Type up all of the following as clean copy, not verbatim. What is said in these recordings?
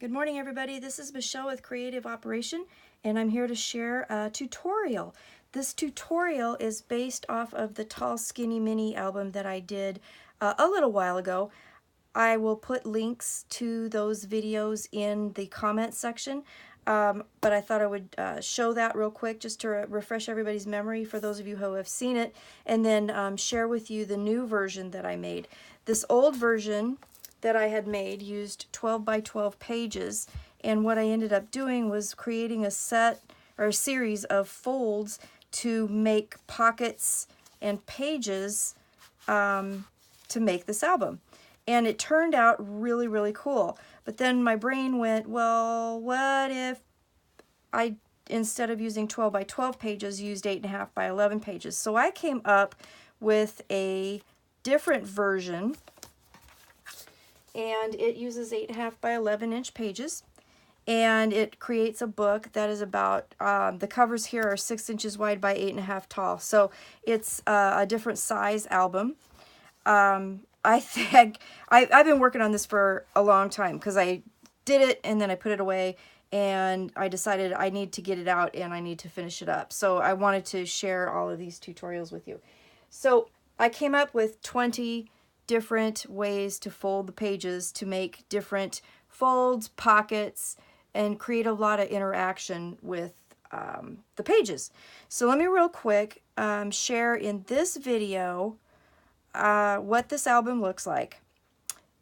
Good morning, everybody. This is Michelle with Creative Operation, and I'm here to share a tutorial. This tutorial is based off of the Tall Skinny Mini album that I did a little while ago. I will put links to those videos in the comments section, but I thought I would show that real quick just to refresh everybody's memory for those of you who have seen it, and then share with you the new version that I made. This old version that I had made used 12 by 12 pages, and what I ended up doing was creating a set or a series of folds to make pockets and pages to make this album. And it turned out really, really cool. But then my brain went, well, what if I, instead of using 12 by 12 pages, used 8.5 by 11 pages? So I came up with a different version, and it uses 8.5 by 11 inch pages, and it creates a book that is about, the covers here are 6 inches wide by 8.5 tall, so it's a different size album. I think I've been working on this for a long time because I did it and then I put it away, and I decided I need to get it out and I need to finish it up. So I wanted to share all of these tutorials with you. So I came up with 20 different ways to fold the pages to make different folds, pockets, and create a lot of interaction with the pages. So let me real quick share in this video what this album looks like.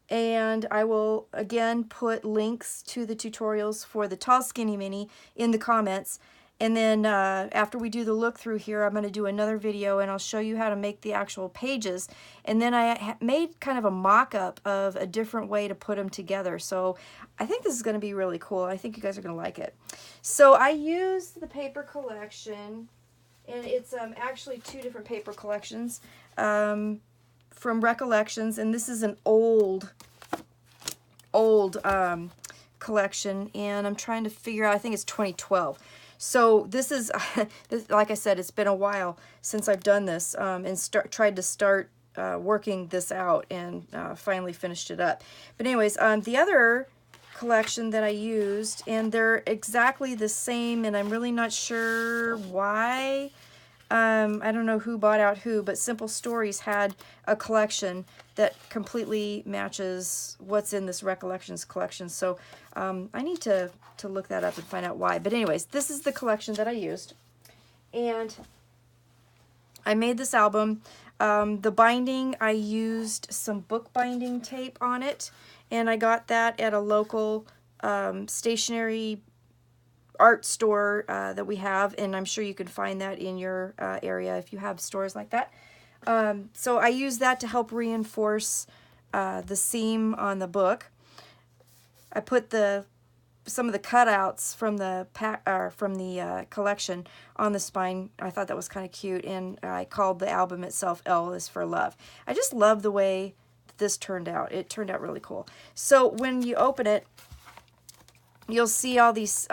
And I will again put links to the tutorials for the Tall Skinny Mini in the comments. And then after we do the look through here, I'm going to do another video and I'll show you how to make the actual pages. And then I made kind of a mock-up of a different way to put them together. So I think this is going to be really cool. I think you guys are going to like it. So I used the paper collection, and it's actually two different paper collections from Recollections, and this is an old collection, and I'm trying to figure out, I think it's 2012. So this is, like I said, it's been a while since I've done this and tried to start working this out, and finally finished it up. But anyways, the other collection that I used, and they're exactly the same, and I'm really not sure why. I don't know who bought out who, but Simple Stories had a collection that completely matches what's in this Recollections collection. So I need to look that up and find out why. But anyways, this is the collection that I used. And I made this album. The binding, I used some bookbinding tape on it. And I got that at a local stationery art store that we have, and I'm sure you can find that in your area if you have stores like that. So I use that to help reinforce the seam on the book. I put some of the cutouts from the collection on the spine. I thought that was kind of cute, and I called the album itself L is for Love. I just love the way this turned out. It turned out really cool. So when you open it, you'll see all these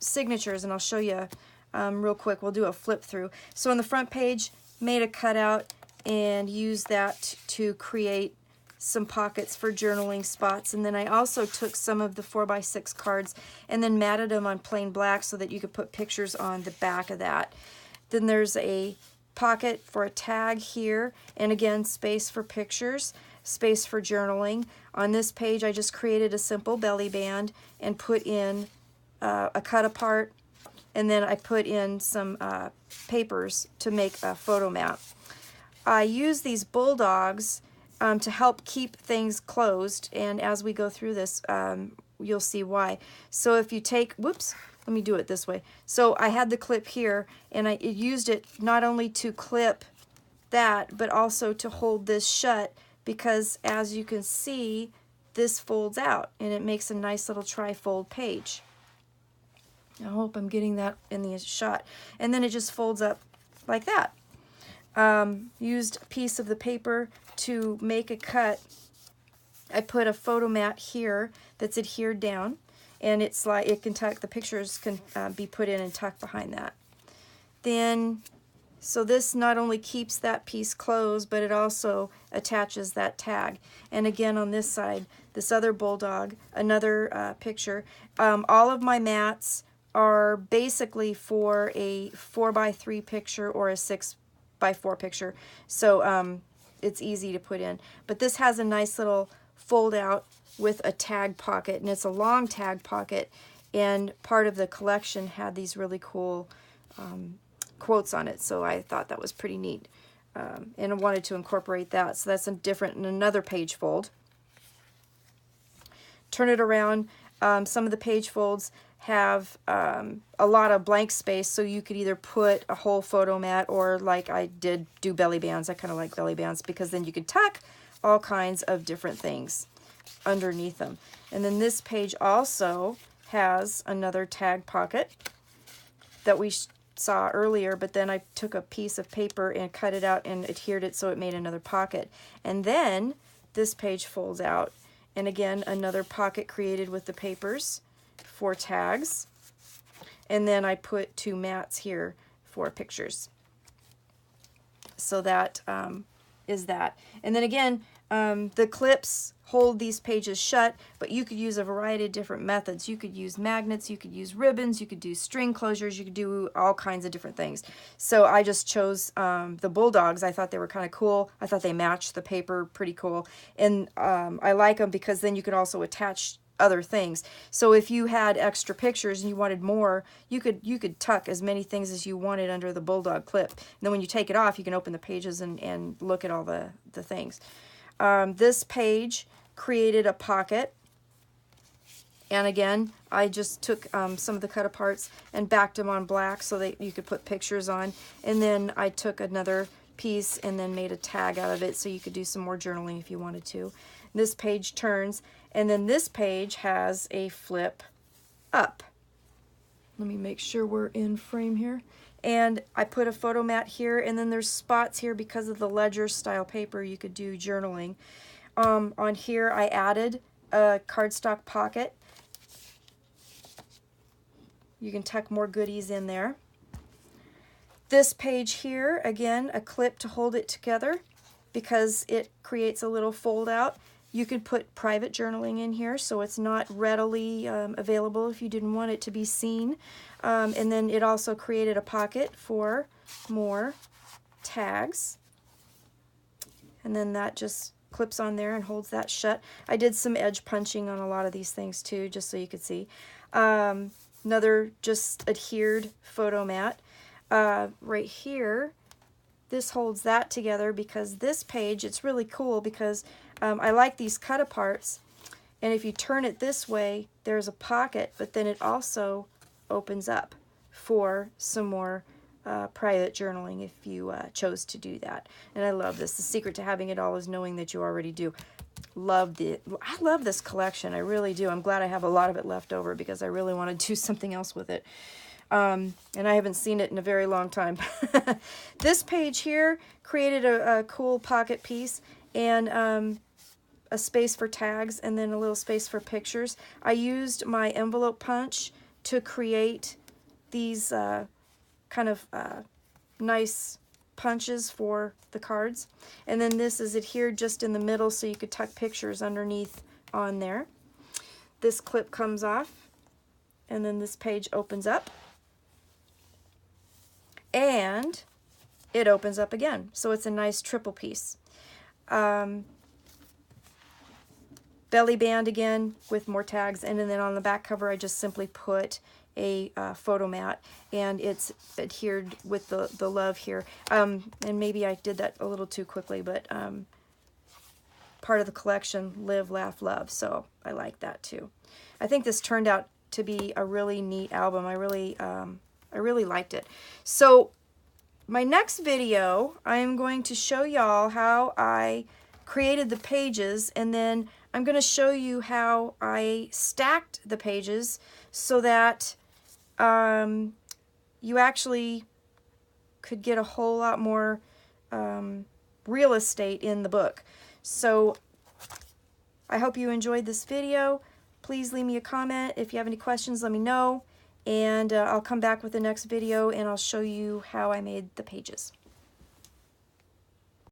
signatures, and I'll show you real quick. We'll do a flip through. So on the front page, made a cutout and used that to create some pockets for journaling spots. And then I also took some of the 4x6 cards and then matted them on plain black so that you could put pictures on the back of that. Then there's a pocket for a tag here, and again, space for pictures, space for journaling. On this page, I just created a simple belly band and put in a cut apart, and then I put in some papers to make a photo mat. I use these bulldogs to help keep things closed, and as we go through this, you'll see why. So if you take, whoops, let me do it this way. So I had the clip here, and I used it not only to clip that, but also to hold this shut, because as you can see, this folds out and it makes a nice little tri-fold page. I hope I'm getting that in the shot. And then it just folds up like that. Used a piece of the paper to make a cut. I put a photo mat here that's adhered down, and it's like it can tuck, the pictures can be put in and tucked behind that. Then So this not only keeps that piece closed, but it also attaches that tag. And again, on this side, this other bulldog, another picture. All of my mats are basically for a 4x3 picture or a 6x4 picture. So it's easy to put in. But this has a nice little fold out with a tag pocket, and it's a long tag pocket. And part of the collection had these really cool quotes on it, so I thought that was pretty neat, and I wanted to incorporate that. So that's different in another page fold. Turn it around. Some of the page folds have a lot of blank space, so you could either put a whole photo mat, or like I did, do belly bands. I kind of like belly bands because then you can tuck all kinds of different things underneath them. And then this page also has another tag pocket that we saw earlier, but then I took a piece of paper and cut it out and adhered it so it made another pocket. And then this page folds out, and again another pocket created with the papers for tags. And then I put 2 mats here for pictures. So that is that. And then again, the clips hold these pages shut, but you could use a variety of different methods. You could use magnets, you could use ribbons, you could do string closures, you could do all kinds of different things. So I just chose the bulldogs. I thought they were kind of cool. I thought they matched the paper pretty cool. And I like them because then you could also attach other things. So if you had extra pictures and you wanted more, you could tuck as many things as you wanted under the bulldog clip. And then when you take it off, you can open the pages and look at all the things. This page created a pocket, and again I just took some of the cut aparts and backed them on black so that you could put pictures on, and then I took another piece and then made a tag out of it so you could do some more journaling if you wanted to. This page turns, and then this page has a flip up. Let me make sure we're in frame here. And I put a photo mat here, and then there's spots here because of the ledger style paper you could do journaling. On here I added a cardstock pocket. You can tuck more goodies in there. This page here, again, a clip to hold it together because it creates a little fold out. You could put private journaling in here so it's not readily available if you didn't want it to be seen. And then it also created a pocket for more tags. And then that just clips on there and holds that shut. I did some edge punching on a lot of these things too, just so you could see. Another just adhered photo mat. Right here, this holds that together because this page, it's really cool because I like these cut aparts, and if you turn it this way, there's a pocket, but then it also opens up for some more private journaling if you chose to do that. And I love this. The secret to having it all is knowing that you already do. I love this collection. I really do. I'm glad I have a lot of it left over because I really want to do something else with it. And I haven't seen it in a very long time. This page here created a cool pocket piece and a space for tags and then a little space for pictures. I used my envelope punch to create these kind of nice punches for the cards. And then this is adhered just in the middle so you could tuck pictures underneath on there. This clip comes off and then this page opens up. And it opens up again. So it's a nice triple piece. Belly band again with more tags. And then on the back cover, I just simply put a photo mat. And it's adhered with the love here. And maybe I did that a little too quickly, but part of the collection, Live, Laugh, Love. So I like that too. I think this turned out to be a really neat album. I really liked it. So my next video, I am going to show y'all how I created the pages, and then I'm going to show you how I stacked the pages so that you actually could get a whole lot more real estate in the book. So I hope you enjoyed this video. Please leave me a comment. If you have any questions, let me know. And I'll come back with the next video and I'll show you how I made the pages.